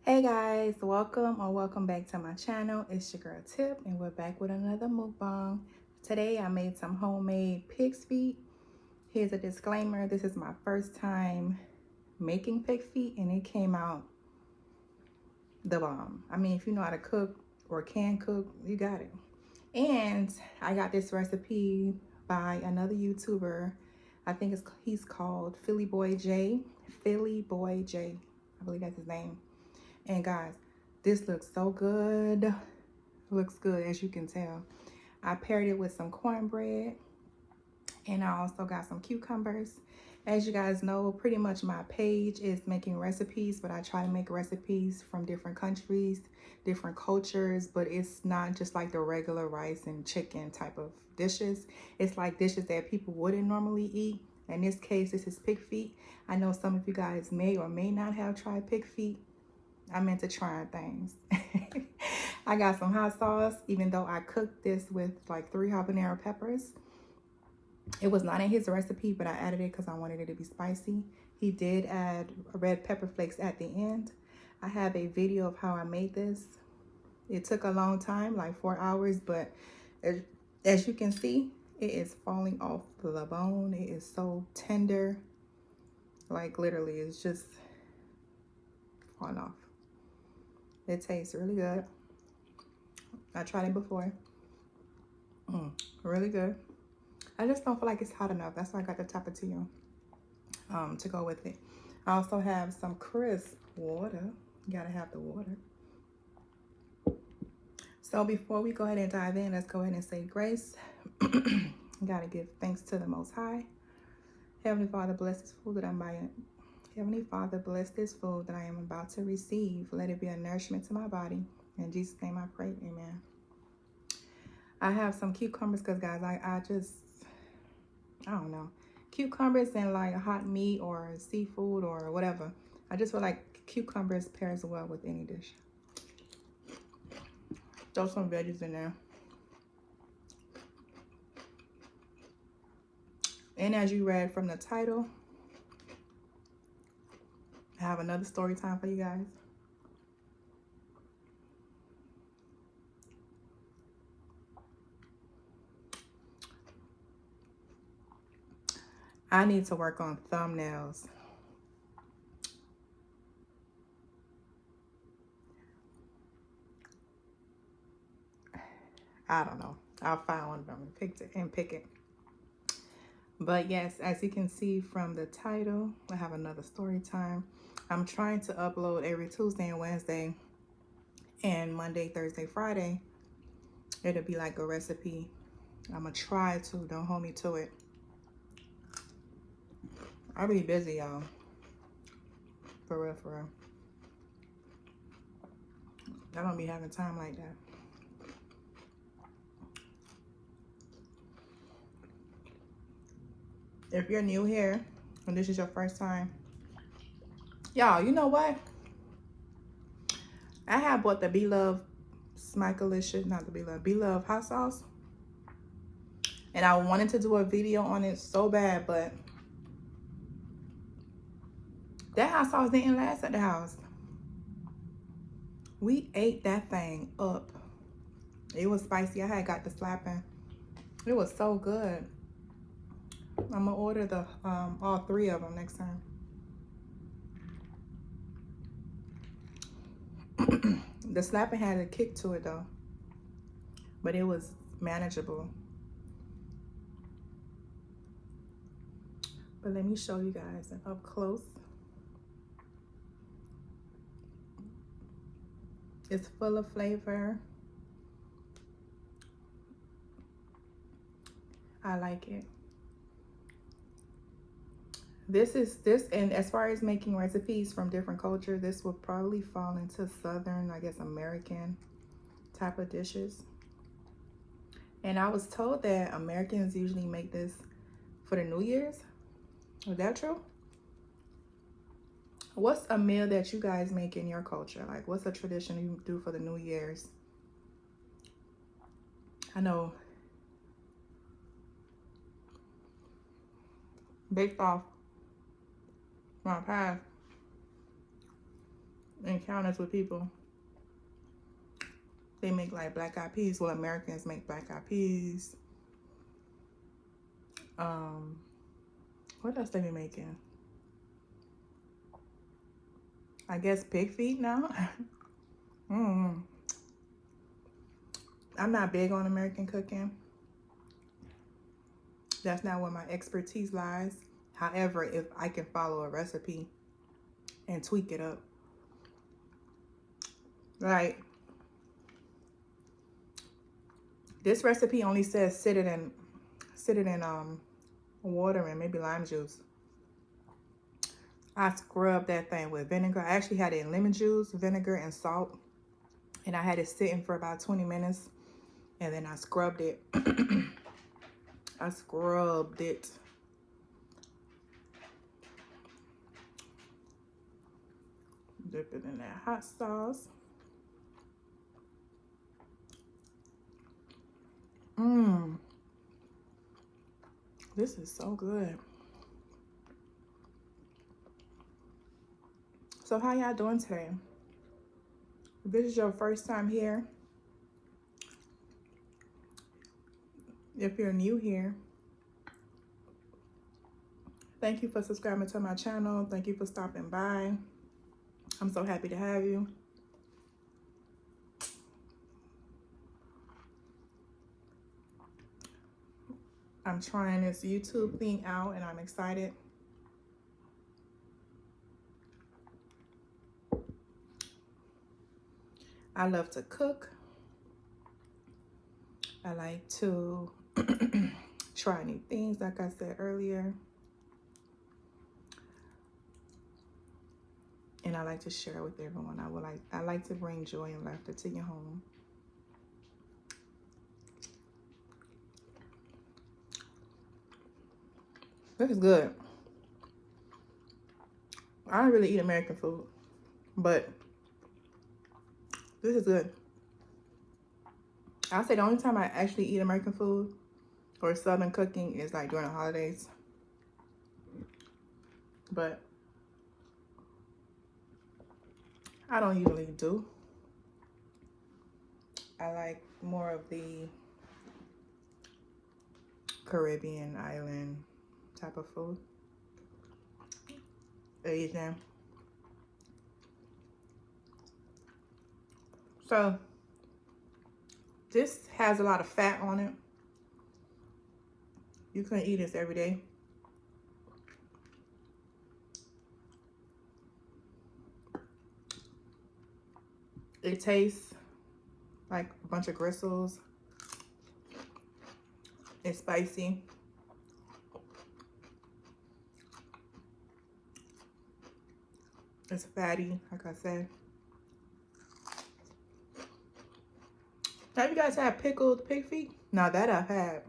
Hey guys, welcome back to my channel. It's your girl Tip and we're back with another mukbang. Today I made some homemade pig's feet. Here's a disclaimer, this is my first time making pig feet and it came out the bomb. I mean, if you know how to cook or can cook, you got it. And I got this recipe by another YouTuber. I think he's called Philly Boy J. I believe that's his name. And guys, this looks so good. Looks good, as you can tell. I paired it with some cornbread and I also got some cucumbers. As you guys know, pretty much my page is making recipes, but I try to make recipes from different countries, different cultures, but it's not just like the regular rice and chicken type of dishes. It's like dishes that people wouldn't normally eat. In this case, this is pig feet. I know some of you guys may or may not have tried pig feet. I'm into trying things. I got some hot sauce, even though I cooked this with like 3 habanero peppers. It was not in his recipe, but I added it because I wanted it to be spicy. He did add red pepper flakes at the end. I have a video of how I made this. It took a long time, like 4 hours, but as you can see, it is falling off the bone. It is so tender. Like literally, it's just falling off. It tastes really good. I tried it before. Really good. I just don't feel like it's hot enough. That's why I got the Tapatio to go with it. I also have some crisp water. You gotta have the water. So before we go ahead and dive in, let's go ahead and say grace. Gotta give thanks to the Most High. Heavenly Father, bless this food that I'm buying. Heavenly Father, bless this food that I am about to receive. Let it be a nourishment to my body. In Jesus' name I pray, amen. I have some cucumbers because, guys, I don't know. Cucumbers and like hot meat or seafood or whatever. I just feel like cucumbers pairs well with any dish. Throw some veggies in there. And as you read from the title, I have another story time for you guys. I need to work on thumbnails. I don't know. I'll find one of them and pick it. But yes, as you can see from the title, I have another story time. I'm trying to upload every Tuesday and Wednesday, and Monday, Thursday, Friday, it'll be like a recipe. I'm gonna try to, don't hold me to it. I'll be busy, y'all. For real, for real. I don't be having time like that. If you're new here and this is your first time, y'all, you know what? I have bought the Beloved Smikelicious, not the Beloved hot sauce. And I wanted to do a video on it so bad, but that hot sauce didn't last at the house. We ate that thing up. It was spicy. I had got the slapping. It was so good. I'm gonna order the all 3 of them next time. The slapping had a kick to it though, but it was manageable. But let me show you guys an up close. It's full of flavor. I like it. This, and as far as making recipes from different cultures, this will probably fall into Southern, I guess, American type of dishes. And I was told that Americans usually make this for the New Year's. Is that true? What's a meal that you guys make in your culture? Like, what's a tradition you do for the New Year's? I know, based off my past, encounters with people. They make like black eyed peas. Well, Americans make black eyed peas. What else they be making? I guess pig feet now. I'm not big on American cooking. That's not where my expertise lies. However, if I can follow a recipe and tweak it up, like this recipe only says sit it in water and maybe lime juice. I scrubbed that thing with vinegar. I actually had it in lemon juice, vinegar, and salt. And I had it sitting for about 20 minutes. And then I scrubbed it. I scrubbed it. Dip it in that hot sauce. This is so good. So how y'all doing today? If this is your first time here, if you're new here, thank you for subscribing to my channel. Thank you for stopping by. I'm so happy to have you. I'm trying this YouTube thing out and I'm excited. I love to cook. I like to try new things, like I said earlier. And I like to share with everyone. I like to bring joy and laughter to your home. This is good. I don't really eat American food, but this is good. I'll say the only time I actually eat American food or Southern cooking is like during the holidays. But I don't usually do. I like more of the Caribbean island type of food. Asian. So this has a lot of fat on it. You couldn't eat this every day. It tastes like a bunch of gristles. It's spicy. It's fatty, like I said. Have you guys had pickled pig feet? Now that I've had.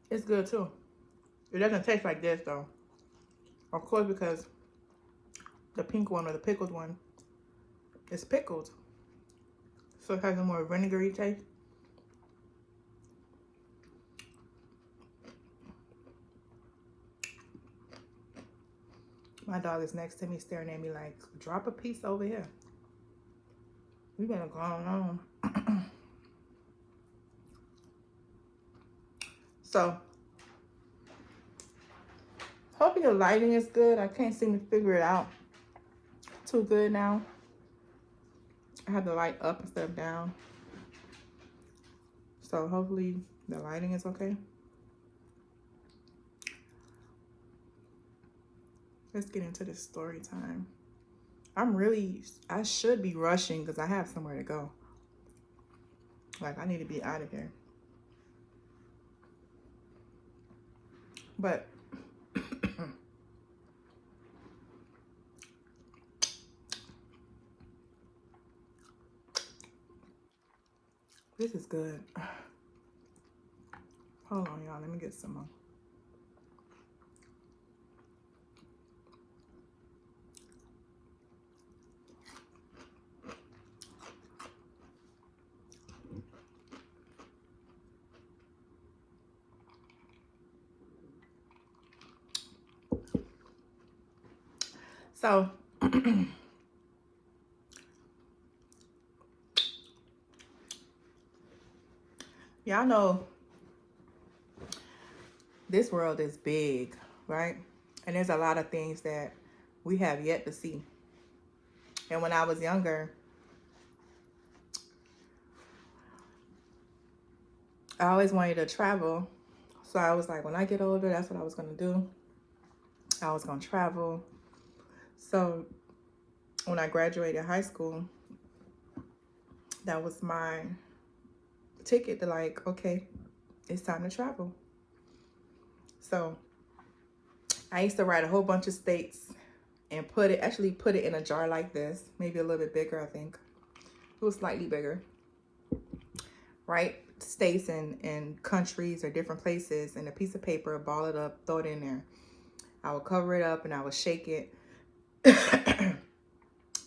It's good too. It doesn't taste like this though. Of course, because the pink one or the pickled one is pickled. So it has a more vinegary taste. My dog is next to me staring at me like, drop a piece over here. We better go on. So, hoping the lighting is good. I can't seem to figure it out too good now. I have the light up instead of down. So hopefully the lighting is okay. Let's get into this story time. I should be rushing because I have somewhere to go. Like, I need to be out of here. But this is good. Hold on, y'all. Let me get some more. So y'all know this world is big, right? And there's a lot of things that we have yet to see. And when I was younger, I always wanted to travel. So I was like, when I get older, that's what I was going to do. I was going to travel. So when I graduated high school, that was my ticket to like, okay, it's time to travel. So I used to write a whole bunch of states and put it in a jar like this, maybe a little bit bigger, I think. It was slightly bigger. Right? States and countries or different places, and a piece of paper, ball it up, throw it in there. I would cover it up and I would shake it.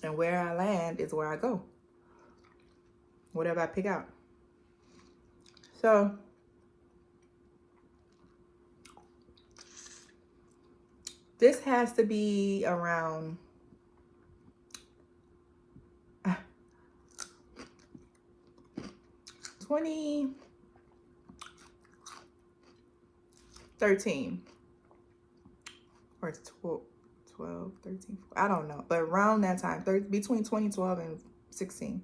And where I land is where I go. Whatever I pick out. So this has to be around 2013 or 12, 13, I don't know, but around that time, between 2012 and 16.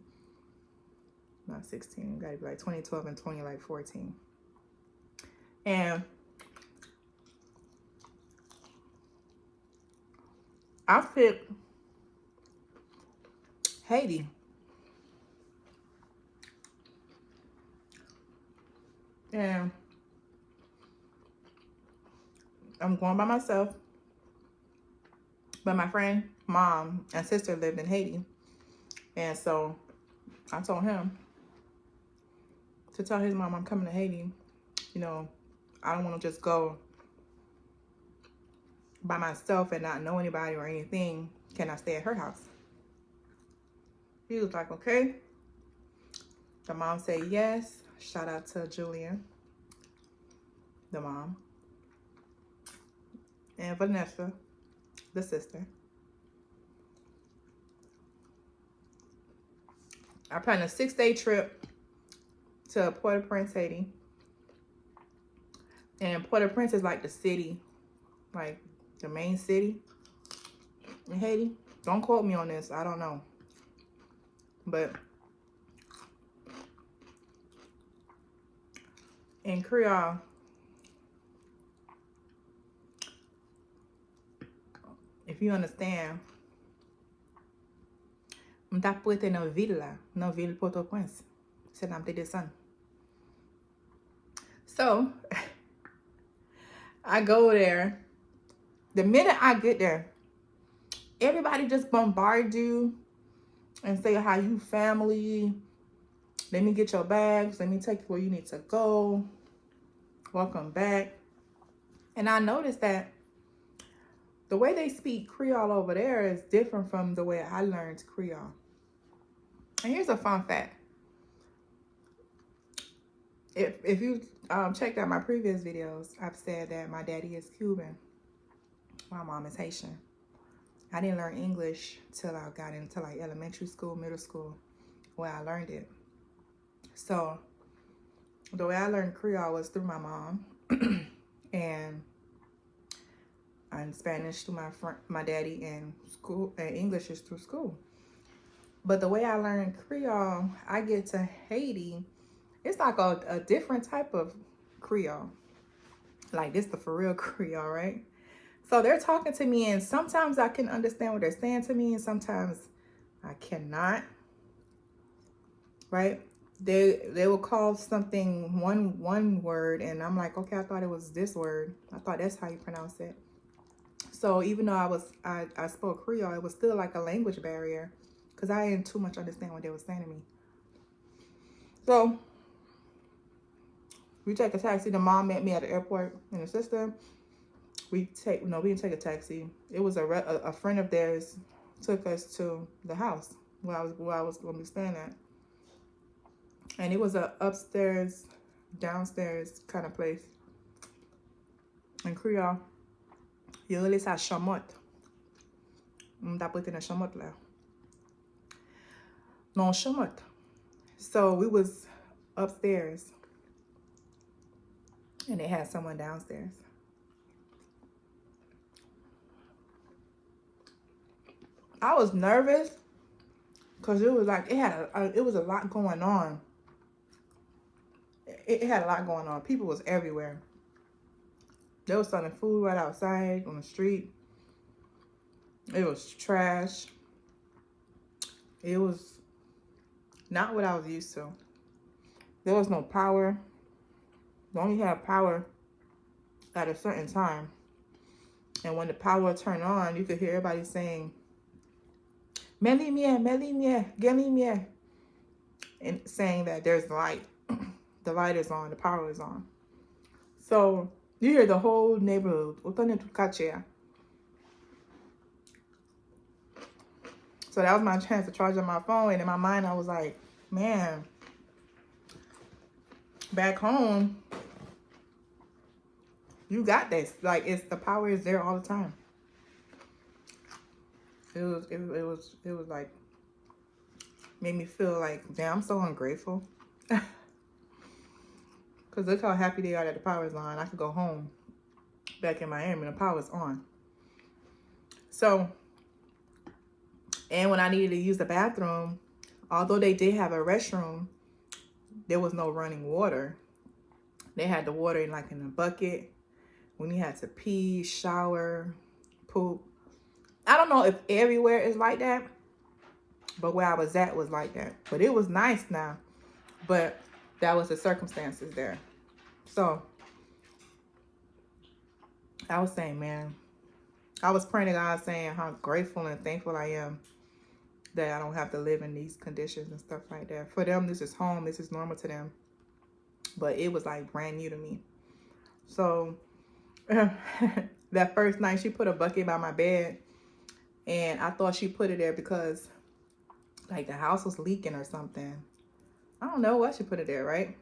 Not 16, gotta be like 2012 and 2014. And I picked Haiti. And I'm going by myself. But my friend, mom, and sister lived in Haiti. And so I told him to tell his mom I'm coming to Haiti. You know, I don't want to just go by myself and not know anybody or anything. Can I stay at her house? He was like, okay. The mom said yes. Shout out to Julian, the mom. And Vanessa, the sister. I planned a 6-day trip to Port-au-Prince, Haiti. And Port-au-Prince is like the city, like the main city in Haiti. Don't quote me on this. I don't know. But in Creole, if you understand, m'ta prêté dans ville là, dans ville Port-au-Prince. C'est là m'te descend. So, I go there. The minute I get there, everybody just bombard you and say how you family. Let me get your bags. Let me take you where you need to go. Welcome back. And I noticed that the way they speak Creole over there is different from the way I learned Creole. And here's a fun fact. If you checked out my previous videos, I've said that my daddy is Cuban. My mom is Haitian. I didn't learn English till I got into like elementary school, middle school, where I learned it. So the way I learned Creole was through my mom, and Spanish through my daddy, and school, and English is through school. But the way I learned Creole, I get to Haiti, it's like a different type of Creole. Like this the for real Creole, right? So they're talking to me, and sometimes I can understand what they're saying to me, and sometimes I cannot. Right? They will call something one word, and I'm like, okay, I thought it was this word. I thought that's how you pronounce it. So even though I spoke Creole, it was still like a language barrier because I didn't too much understand what they were saying to me. So we take a taxi. The mom met me at the airport, and the sister. We didn't take a taxi. It was a friend of theirs took us to the house where I was going to be staying at. And it was a upstairs, downstairs kind of place. In Creole, you really say chamot. M'ta dans chambre là. Non, chambre. So we was upstairs and they had someone downstairs. I was nervous because it was like it was a lot going on. It had a lot going on. People was everywhere. They was selling food right outside on the street. It was trash. It was not what I was used to. There was no power. They only had power at a certain time. And when the power turned on, you could hear everybody saying, Melimie, Gelimie. And saying that there's light. The light is on, the power is on. So you hear the whole neighborhood. So that was my chance to charge up my phone. And in my mind, I was like, man, back home, you got this. Like, the power is there all the time. It was like, made me feel like, damn, I'm so ungrateful. Because look how happy they are that the power is on. I could go home back in Miami and the power is on. So, and when I needed to use the bathroom, although they did have a restroom, there was no running water. They had the water in a bucket when you had to pee, shower, poop. I don't know if everywhere is like that, but where I was at was like that. But it was nice now. But that was the circumstances there. So I was saying, man, I was praying to God saying how grateful and thankful I am that I don't have to live in these conditions and stuff like that. For them, this is home. This is normal to them. But it was like brand new to me. So that first night, she put a bucket by my bed. And I thought she put it there because like the house was leaking or something. I don't know why she put it there, right?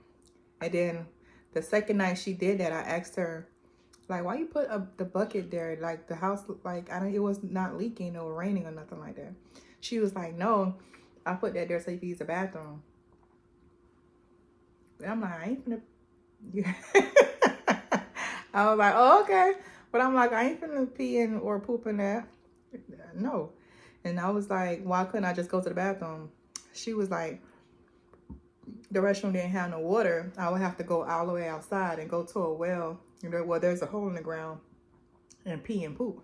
And then the second night she did that, I asked her, like, why you put the bucket there? Like the house, like, it was not leaking or raining or nothing like that. She was like, no, I put that there so you can use the bathroom. And I'm like, I ain't finna. I was like, oh, okay. But I'm like, I ain't finna pee in or poop in that. No. And I was like, why couldn't I just go to the bathroom? She was like, the restroom didn't have no water. I would have to go all the way outside and go to a well. Well, there's a hole in the ground and pee and poop.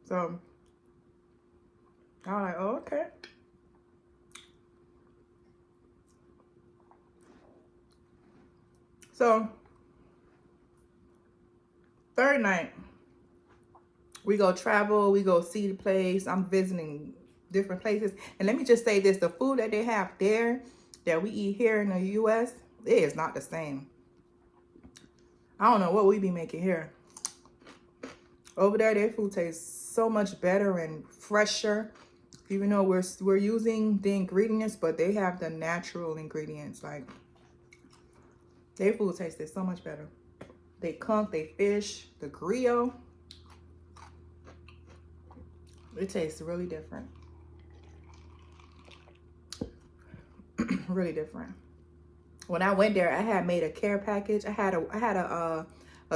So I was like, oh, okay. So third night, we go travel, we go see the place. I'm visiting different places. And let me just say this, the food that they have there that we eat here in the US, it is not the same. I don't know what we be making here. Over there, their food tastes so much better and fresher. Even though we're using the ingredients, but they have the natural ingredients. Like, their food tastes so much better. They conch, they fish, the grill. It tastes really different. Really different. When I went there, I had made a care package. I had a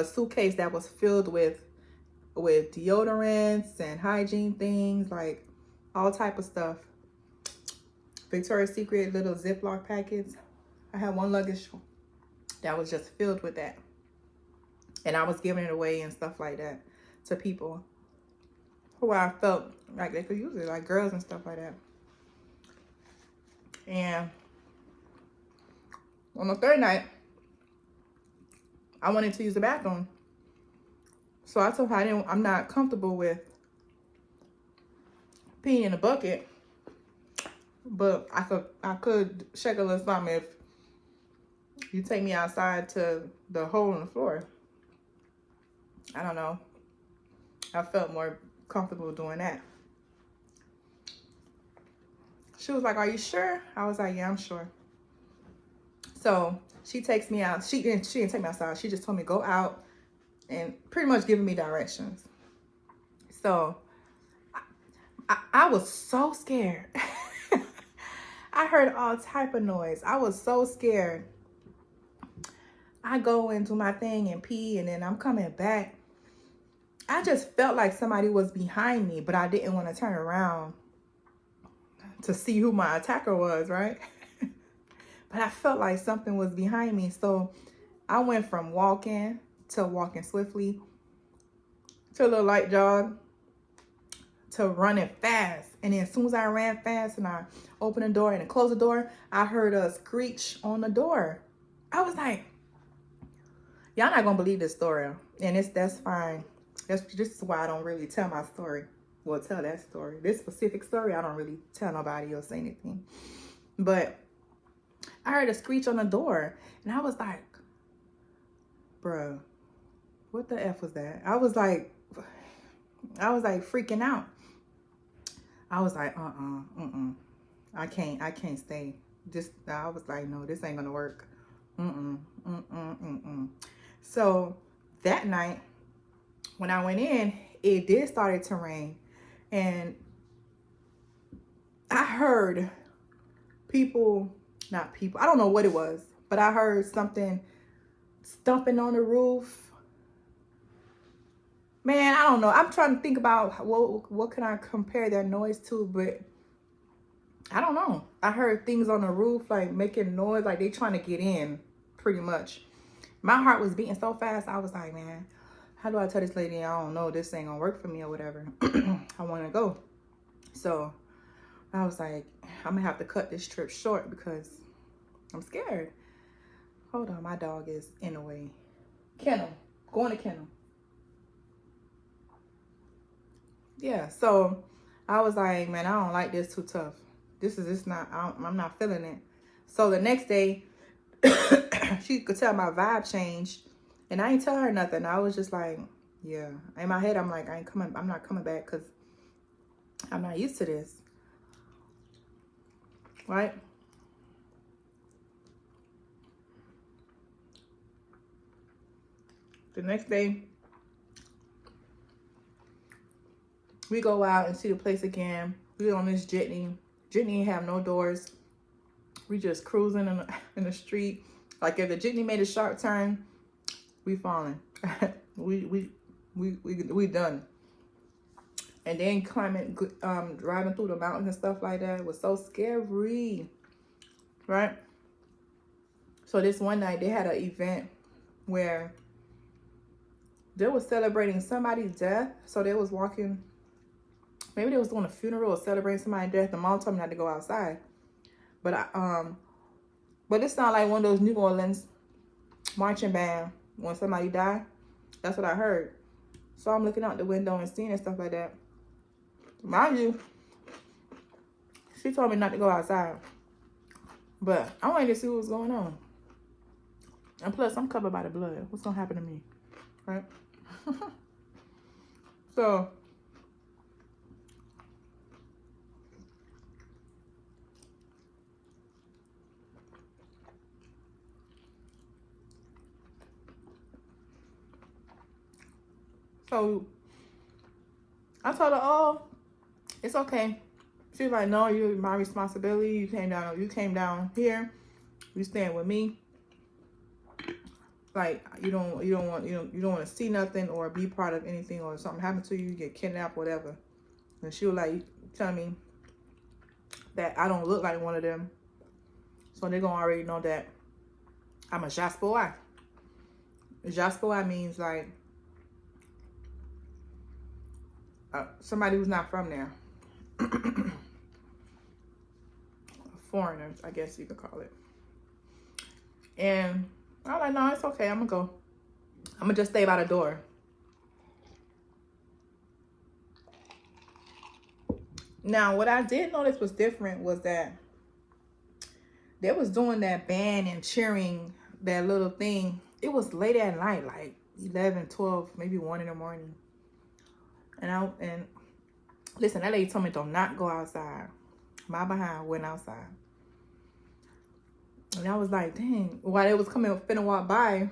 suitcase that was filled with deodorants and hygiene things, like all type of stuff. Victoria's Secret little Ziploc packets. I had one luggage that was just filled with that. And I was giving it away and stuff like that to people who I felt like they could use it, like girls and stuff like that. And on the third night, I wanted to use the bathroom. So I told her I'm not comfortable with peeing in a bucket, but I could shake a little something if you take me outside to the hole in the floor. I don't know. I felt more comfortable doing that. She was like, are you sure? I was like, yeah, I'm sure. So she takes me out. She didn't take me outside. She just told me, go out and pretty much giving me directions. So I was so scared. I heard all type of noise. I was so scared. I go into my thing and pee, and then I'm coming back. I just felt like somebody was behind me, but I didn't want to turn around to see who my attacker was, right? But I felt like something was behind me. So I went from walking to walking swiftly to a little light jog to running fast. And then as soon as I ran fast and I opened the door and closed the door, I heard a screech on the door. I was like, y'all not gonna believe this story. And that's fine. This is why I don't really tell my story. Well, tell that story. This specific story, I don't really tell nobody or say anything. But I heard a screech on the door, and I was like, bruh, what the F was that? I was like freaking out. I was like, I can't stay. I was like, no, this ain't gonna work. So that night, when I went in, it did start to rain, and I heard not people, I don't know what it was, but I heard something stomping on the roof. Man, I don't know. I'm trying to think about what can I compare that noise to, but I don't know. I heard things on the roof like making noise, like they trying to get in, pretty much. My heart was beating so fast. I was like, man, how do I tell this lady, I don't know, this ain't gonna work for me or whatever. I want to go. So I was like, I'm gonna have to cut this trip short because I'm scared. Hold on, my dog is in the way. Kennel, going to kennel. Yeah, so I was like, man, I don't like this, too tough. I'm not feeling it. So the next day, she could tell my vibe changed, and I ain't tell her nothing. I was just like, yeah. In my head, I'm like, I'm not coming back because I'm not used to this. Right? The next day, we go out and see the place again. We on this jitney. Jitney ain't have no doors. We just cruising in the street. Like if the jitney made a sharp turn, we falling. we done. And then driving through the mountains and stuff like that was so scary, right? So this one night they had an event where they was celebrating somebody's death. So they was walking. Maybe they was doing a funeral or celebrating somebody's death. The mom told me not to go outside. But but it sounded like one of those New Orleans marching band when somebody died. That's what I heard. So I'm looking out the window and seeing and stuff like that. Mind you, she told me not to go outside. But I wanted to see what was going on. And plus, I'm covered by the blood. What's gonna happen to me? Right? So I told her, oh, it's okay. She was like, no, you're my responsibility. You came down here. You staying with me. Like you don't want to see nothing or be part of anything, or something happen to you, you get kidnapped, whatever. And she was like, tell me that I don't look like one of them. So they're gonna already know that I'm a Jaspoa. Jaspoa means like somebody who's not from there. Foreigners, I guess you could call it. And I was like, no, it's okay. I'm gonna go. I'm gonna just stay by the door. Now, what I did notice was different was that they was doing that band and cheering, that little thing. It was late at night, like 11, 12, maybe 1 in the morning. And listen, that lady told me do not go outside. My behind went outside. And I was like, dang. While they was finna walk by,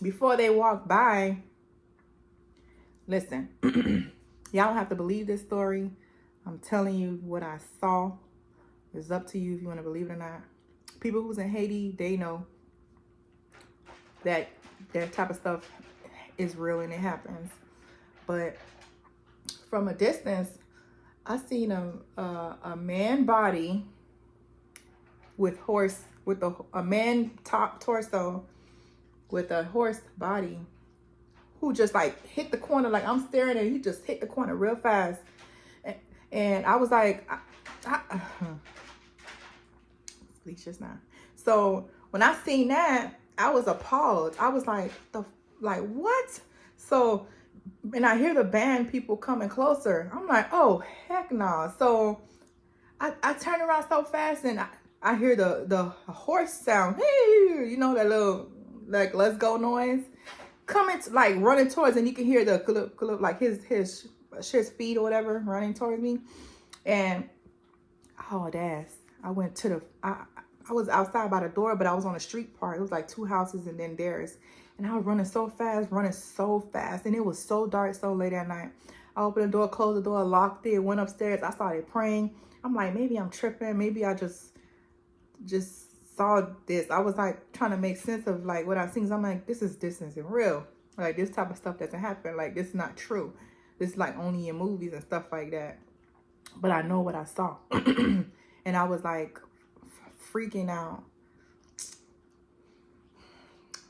before they walk by, listen, y'all don't have to believe this story. I'm telling you what I saw. It's up to you if you want to believe it or not. People who's in Haiti, they know that that type of stuff is real and it happens. But from a distance, I seen a man body with a man top torso with a horse body, who just like hit the corner. Like I'm staring at, he just hit the corner real fast, and I was like, please just not. So when I seen that, I was appalled. I was like, what? So, and I hear the band people coming closer. I'm like, oh heck no. So I turn around so fast, and I hear the horse sound. Hey, you know that little like let's go noise coming like running towards, and you can hear the glip, like his feet or whatever running towards me. And oh that's I went to the I was outside by the door, but I was on the street part. It was like 2 houses and then theirs. And I was running so fast. And it was so dark, so late at night. I opened the door, closed the door, locked it, went upstairs. I started praying. I'm like, maybe I'm tripping. Maybe I just saw this. I was like trying to make sense of like what I've seen. So I'm like, this isn't real. Like this type of stuff doesn't happen. Like this is not true. This is like only in movies and stuff like that. But I know what I saw. And I was like freaking out.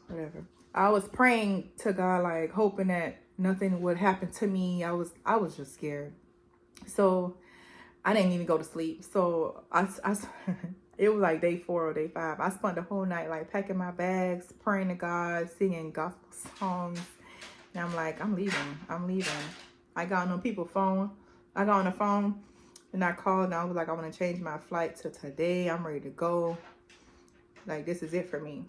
Whatever. I was praying to God, like hoping that nothing would happen to me. I was just scared. So I didn't even go to sleep. So I it was like day 4 or day 5. I spent the whole night like packing my bags, praying to God, singing gospel songs. And I'm like, I'm leaving. I got on people's phone. I got on the phone and I called and I was like, I want to change my flight to today. I'm ready to go. Like, this is it for me.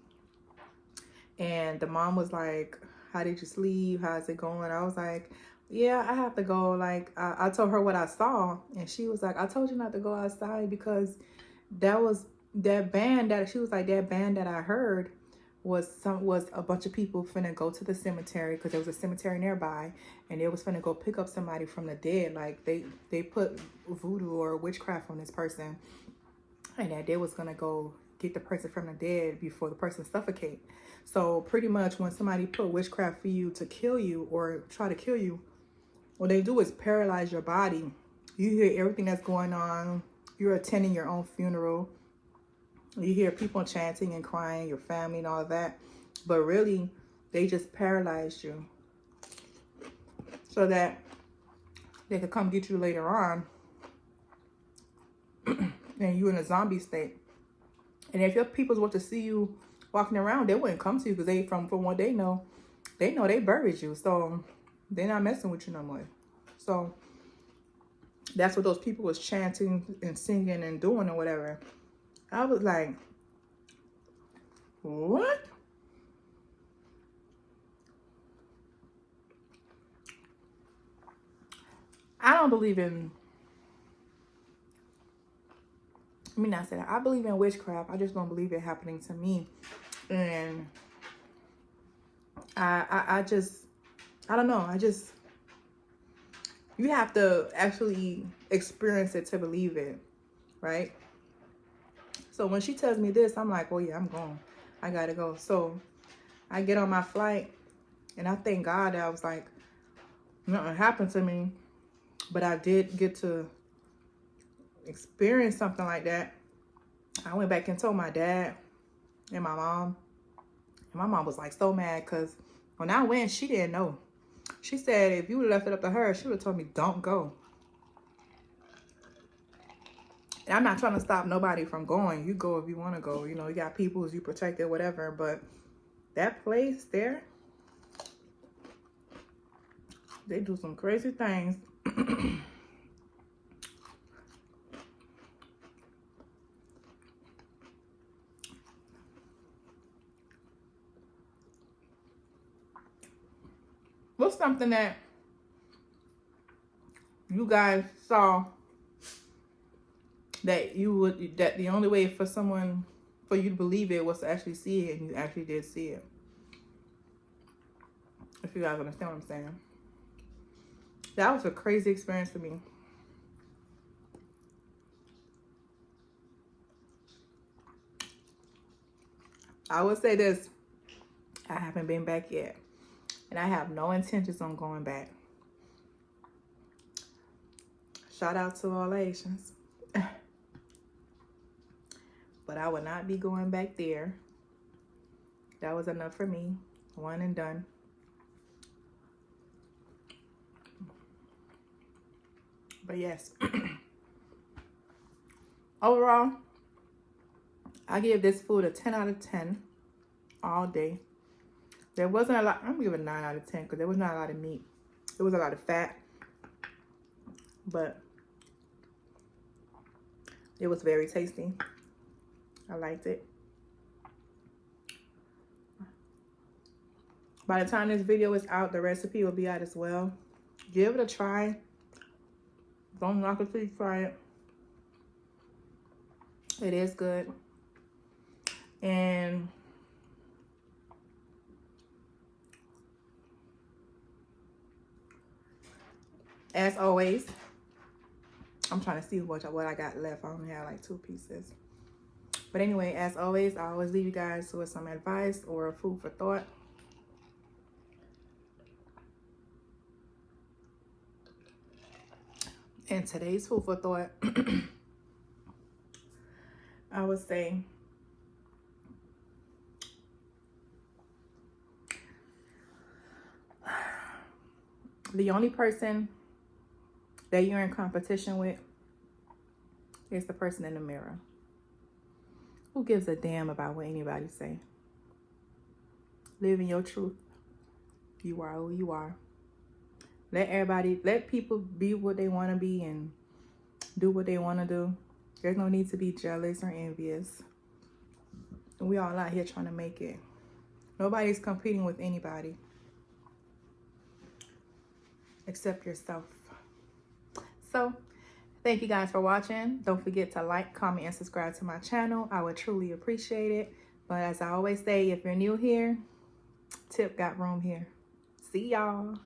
And the mom was like, how did you sleep? How's it going? I was like, yeah, I have to go. Like, I told her what I saw. And she was like, I told you not to go outside because that band that I heard was a bunch of people finna go to the cemetery because there was a cemetery nearby, and they was finna go pick up somebody from the dead. Like they put voodoo or witchcraft on this person, and that they was gonna go get the person from the dead before the person suffocate. So pretty much when somebody put witchcraft for you to kill you or try to kill you, what they do is paralyze your body. You hear everything that's going on. You're attending your own funeral. You hear people chanting and crying, your family and all of that. But really, they just paralyzed you so that they could come get you later on. And you in a zombie state. And if your peoples were to see you walking around, they wouldn't come to you because they, from what they know they buried you. So they're not messing with you no more. So that's what those people was chanting and singing and doing or whatever. I was like, what? I don't believe in, I mean, I said I believe in witchcraft. I just don't believe it happening to me. And I don't know. You have to actually experience it to believe it, right? So when she tells me this, I'm like, oh yeah, I'm going. I gotta go. So I get on my flight, and I thank God that I was like, nothing happened to me, but I did get to experience something like that. I went back and told my dad and my mom. And my mom was like so mad because when I went, she didn't know. She said if you would have left it up to her, she would have told me, don't go. And I'm not trying to stop nobody from going. You go if you want to go. You know, you got people as you protected, whatever. But that place there, they do some crazy things. What's something that you guys saw that that the only way for you to believe it was to actually see it, and you actually did see it? If you guys understand what I'm saying. That was a crazy experience for me. I would say this. I haven't been back yet. And I have no intentions on going back. Shout out to all Asians. But I would not be going back there. That was enough for me. One and done. But yes. Overall, I give this food a 10 out of 10 all day. There wasn't a lot. I'm gonna give it a 9 out of 10 because there was not a lot of meat. There was a lot of fat. But it was very tasty. I liked it. By the time this video is out, the recipe will be out as well. Give it a try. Don't knock it till you try it. It is good. And as always, I'm trying to see what I got left. I only have like 2 pieces. But anyway, as always, I always leave you guys with some advice or food for thought. And today's food for thought, I would say, the only person that you're in competition with is the person in the mirror. Who gives a damn about what anybody say? Live in your truth. You are who you are. Let people be what they want to be and do what they want to do. There's no need to be jealous or envious. We all out here trying to make it. Nobody's competing with anybody except yourself. So, thank you guys for watching. Don't forget to like, comment, and subscribe to my channel. I would truly appreciate it. But as I always say, if you're new here, tip got room here. See y'all.